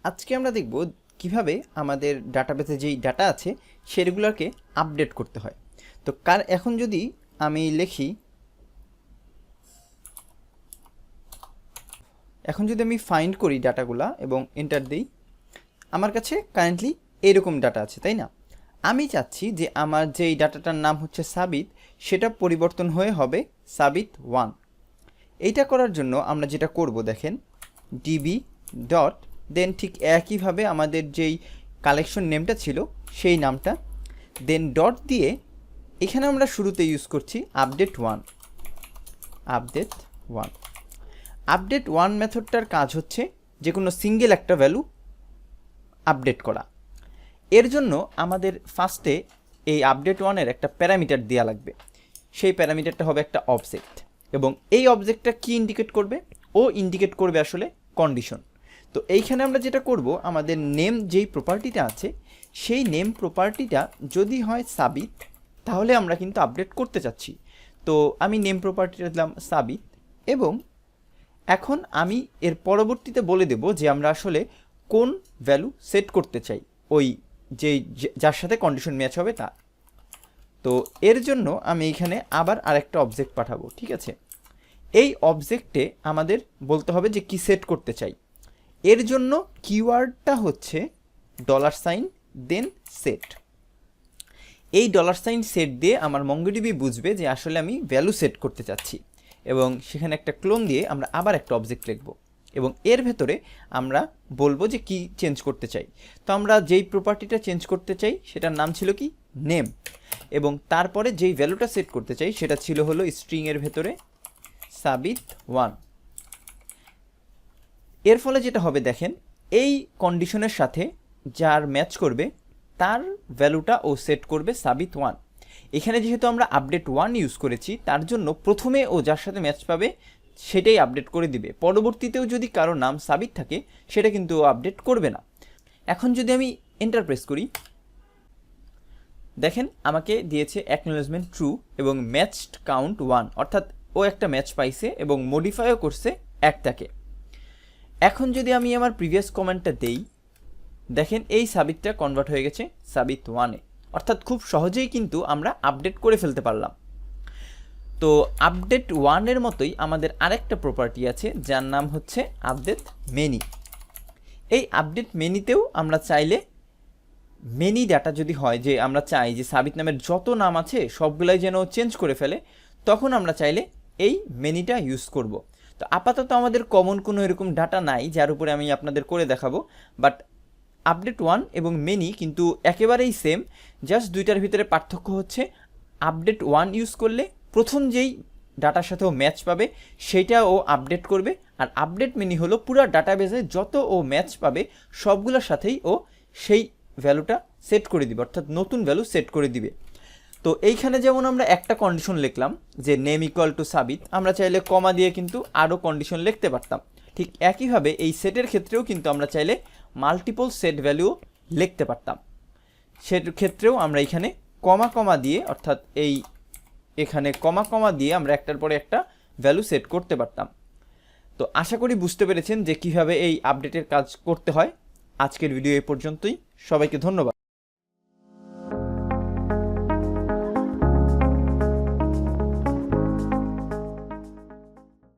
আজকে আমরা দেখব কিভাবে আমাদের ডাটাবেসে যেই ডাটা আছে সেগুলোকে আপডেট করতে হয়। তো এখন যদি আমি লিখি, এখন যদি আমি ফাইন্ড করি ডাটাগুলা এবং এন্টার দিই, আমার কাছে কারেন্টলি এরকম ডাটা আছে, তাই না? আমি চাচ্ছি যে আমার যেই ডাটাটার নাম হচ্ছে সাবিত, সেটা পরিবর্তন হয়ে হবে সাবিত1। এইটা করার জন্য আমরা যেটা করব দেখেন, ডিবি ডট দেন ঠিক একইভাবে আমাদের যেই কালেকশন নেমটা ছিল সেই নামটা, দেন ডট দিয়ে এখানে আমরা শুরুতে ইউজ করছি আপডেট1। আপডেট1 মেথডটার কাজ হচ্ছে যে কোনো সিঙ্গেল একটা ভ্যালু আপডেট করা। এর জন্য আমাদের ফার্স্টে এই আপডেট1-এর একটা প্যারামিটার দেওয়া লাগবে। সেই প্যারামিটারটা হবে একটা অবজেক্ট, এবং এই অবজেক্টটা কি ইন্ডিকেট করবে? ও ইন্ডিকেট করবে আসলে কন্ডিশন। তো এইখানে আমরা যেটা করব, আমাদের নেম যেই প্রপার্টিটা আছে সেই নেম প্রপার্টিটা যদি হয় সাবিত, তাহলে আমরা কিন্তু আপডেট করতে চাচ্ছি। তো আমি নেম প্রপার্টিটা দিলাম সাবিত, এবং এখন আমি এর পরবর্তীতে বলে দেব যে আমরা আসলে কোন ভ্যালু সেট করতে চাই, ওই যার সাথে কন্ডিশন ম্যাচ হবে তা। তো এর জন্য আমি এখানে আবার আরেকটা অবজেক্ট পাঠাবো, ঠিক আছে? এই অবজেক্টে আমাদের বলতে হবে যে কি সেট করতে চাই। এর জন্য কিওয়ার্ডটা হচ্ছে $, দেন সেট। এই $সেট দিয়ে আমার মঙ্গোডিবি বুঝবে যে আসলে আমি ভ্যালু সেট করতে চাচ্ছি, এবং সেখানে একটা ক্লোন দিয়ে আমরা আবার একটা অবজেক্ট লিখব, এবং এর ভেতরে আমরা বলবো যে কি চেঞ্জ করতে চাই। তো আমরা যেই প্রপার্টিটা চেঞ্জ করতে চাই সেটার নাম ছিল কি, নেম, এবং তারপরে যেই ভ্যালুটা সেট করতে চাই সেটা ছিল হলো স্ট্রিংয়ের ভেতরে সাবিত1। এর ফলে যেটা হবে দেখেন, এই কন্ডিশনের সাথে যার ম্যাচ করবে তার ভ্যালুটা ও সেট করবে সাবিত1। এখানে যেহেতু আমরা আপডেট1 ইউজ করেছি, তার জন্য প্রথমে ও যার সাথে ম্যাচ পাবে সেটাই আপডেট করে দিবে। পরবর্তীতেও যদি কারো নাম সাবিত থাকে সেটা কিন্তু আপডেট করবে না। এখন যদি আমি এন্টার প্রেস করি, দেখেন আমাকে দিয়েছে অ্যাকনোলেজমেন্ট ট্রু এবং ম্যাচড কাউন্ট 1, অর্থাৎ ও একটা ম্যাচ পাইছে এবং মডিফাইও করছে একটাকে। এখন যদি আমি আমার প্রিভিয়াস কমেন্টটা দেই, দেখেন এই সাবিতটা কনভার্ট হয়ে গেছে সাবিত1-এ, অর্থাৎ খুব সহজেই কিন্তু আমরা আপডেট করে ফেলতে পারলাম। তো আপডেট1-এর মতোই আমাদের আরেকটা প্রপার্টি আছে যার নাম হচ্ছে আপডেট মেনি। এই আপডেট মেনিতেও আমরা চাইলে মেনি ডাটা যদি হয়, যে আমরা চাই যে সাবিত নামের যত নাম আছে সবগুলাই যেন চেঞ্জ করে ফেলে, তখন আমরা চাইলে এই মেনিটা ইউজ করব। তো আপাতত আমাদের কমন কোনো এরকম ডাটা নাই যার উপরে আমি আপনাদের করে দেখাবো, বাট আপডেট1 এবং মেনি কিন্তু একেবারেই সেম, জাস্ট দুইটার ভিতরে পার্থক্য হচ্ছে আপডেট1 ইউজ করলে প্রথম যেই ডাটার সাথে ও ম্যাচ পাবে সেইটা ও আপডেট করবে, আর আপডেট মেনি হলো পুরো ডাটাবেসে যত ও ম্যাচ পাবে সবগুলোর সাথেই ও সেই ভ্যালুটা সেট করে দিবে, অর্থাৎ নতুন ভ্যালু সেট করে দিবে। তো এইখানে যেমন আমরা একটা কন্ডিশন লিখলাম যে নেম ইকুয়াল টু সাবিত, আমরা চাইলে কমা দিয়ে কিন্তু আরও কন্ডিশন লিখতে পারতাম। ঠিক একইভাবে এই সেটের ক্ষেত্রেও কিন্তু আমরা চাইলে মাল্টিপল সেট ভ্যালু লিখতে পারতাম। সেট ক্ষেত্রেও আমরা এখানে কমা দিয়ে, অর্থাৎ এখানে কমা দিয়ে আমরা একটার পরে একটা ভ্যালু সেট করতে পারতাম। তো আশা করি বুঝতে পেরেছেন যে কিভাবে এই আপডেটের কাজ করতে হয়। আজকের ভিডিও এই পর্যন্তই, সবাইকে ধন্যবাদ।